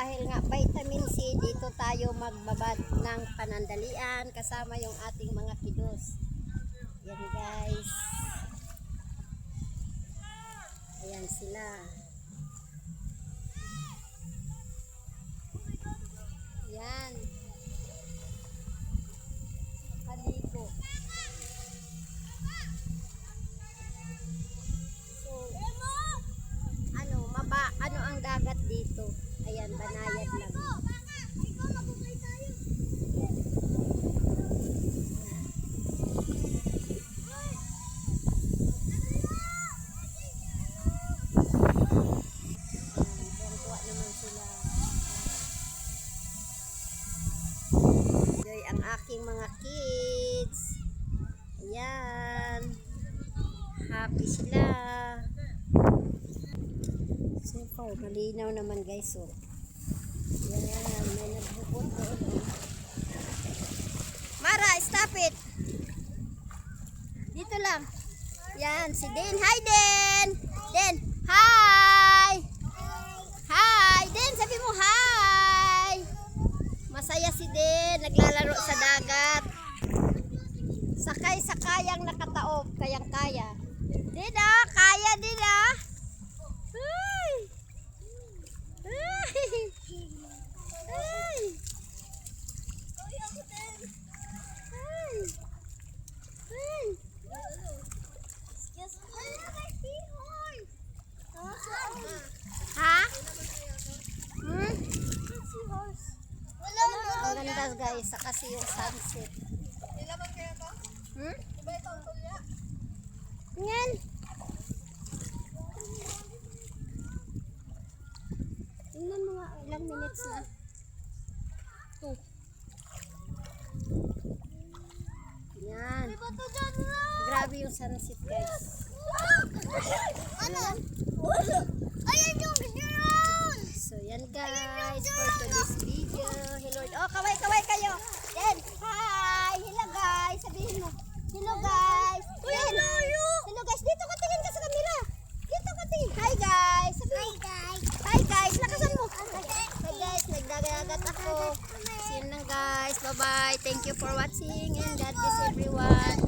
dahil nga vitamin C, dito tayo magbabad ng panandalian kasama yung ating mga kiddos. Yan guys. Ayan sila. Yan. Kaligo. So, ano ang dagat dito? Ayan, banayad lang. Tuwa naman sila. Enjoy ang aking mga kids. Ayan. Happy sila. So far, malinaw naman guys. So, yan, may nagbubot doon. Mara, stop it! Dito lang. Yan, si Den. Hi, Den! Den, hi! Hi! Den, sabi mo hi! Masaya si Den, naglalaro sa dagat. Sakay-sakayang nakataob, kayang-kaya. Den ah, kaya din ah! Ay! Ay! Ay! Ay! Ay! Ha? Ang ganda guys, kasi yung sunset. Ngayon. Tingnan mo nga, ilang minutes na. Yan. Grabe yung sunset guys. Ayan yung ganoon! So yan guys, for today's video. Hello. Oh, kaway kayo. Yan. Hi. Hello guys. Sabihin mo. Hello guys. Hello. Hello guys. Dito ka tingin ka sa camera. Dito ka tingin. Hi guys. Sabihin. Hi guys. Lakasan mo. Hi guys. Nagdagagat ako. See you lang guys. Bye bye. Thank you for watching and God bless everyone.